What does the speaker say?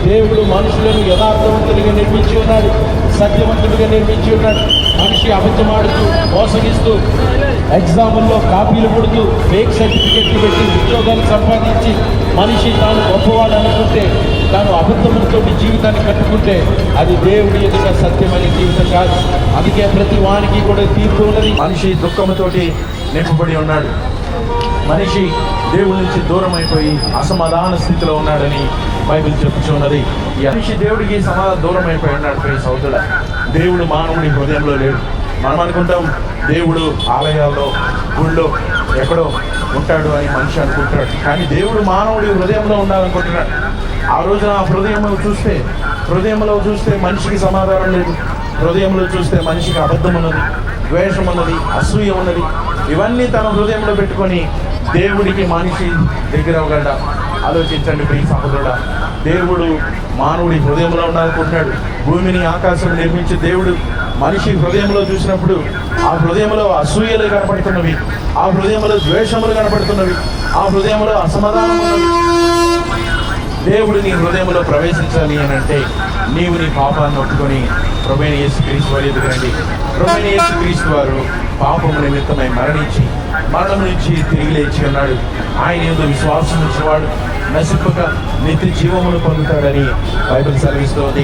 దేవుడు మనుషులను యథార్థవంతులుగా నిర్మించి ఉన్నాడు, సత్యవంతులుగా నిర్మించి ఉన్నాడు. మనిషి అబద్ధమాడుతూ, మోసగిస్తూ, ఎగ్జాముల్లో కాపీలు కొడుతూ, ఫేక్ సర్టిఫికెట్లు పెట్టి ఉద్యోగాలు సంపాదించి మనిషి తాను గొప్పవాడు అనుకుంటే, తాను అబద్ధములతో జీవితాన్ని కట్టుకుంటే అది దేవుడి ఎదుట సత్యమైన జీవితం కాదు. అందుకే ప్రతి వానికి కూడా తీర్పు ఉన్నది. మనిషి దుఃఖంతోటి నింపబడి ఉన్నాడు. మనిషి దేవుడి నుంచి దూరం అయిపోయి అసమాధాన స్థితిలో ఉన్నాడని బైబిల్ చెప్పుచున్నది. ఈ మనిషి దేవుడికి దూరం అయిపోయి ఉన్నాడు. ప్రియ సోదరుడా, దేవుడు మానవుడి హృదయంలో లేడు. మనం అనుకుంటాం దేవుడు ఆలయాల్లో, గుళ్ళో ఎక్కడో ఉంటాడు అని మనిషి అనుకుంటాడు. కానీ దేవుడు మానవుడి హృదయంలో ఉండాలనుకుంటున్నాడు. ఆ రోజున ఆ హృదయంలో చూస్తే మనిషికి సమాధానం లేదు. హృదయంలో చూస్తే మనిషికి అబద్ధం ఉన్నది, ద్వేషం ఉన్నది, అసూయ ఉన్నది. ఇవన్నీ తన హృదయంలో పెట్టుకొని దేవుడికి మనిషి దగ్గర అవ్వగలడా? ఆలోచించండి ప్రియ సహోదరుడా. దేవుడు మానవుడి హృదయంలో ఉండాలనుకుంటున్నాడు. భూమిని, ఆకాశం నిర్మించి దేవుడు మనిషి హృదయంలో చూసినప్పుడు ఆ హృదయంలో అసూయలు కనపడుతున్నవి, ఆ హృదయంలో ద్వేషములు కనపడుతున్నవి, ఆ హృదయంలో అసమాధానం ఉన్నవి. దేవుడు నీ హృదయంలో ప్రవేశించాలి అని అంటే నీవు నీ పాపాన్ని ఒప్పుకొని ప్రభువైన యేసుక్రీస్తు వారి ఎదుగు రండి. ప్రభువైన యేసుక్రీస్తు వారు పాపము నిమిత్తమై మరణించి మరణం నుంచి తిరిగి లేచి ఉన్నాడు. ఆయన యందు విశ్వాసం ఉంచేవాడు నశింపక నిత్య జీవమును పొందుతాడని బైబిల్ సెలవిస్తోంది.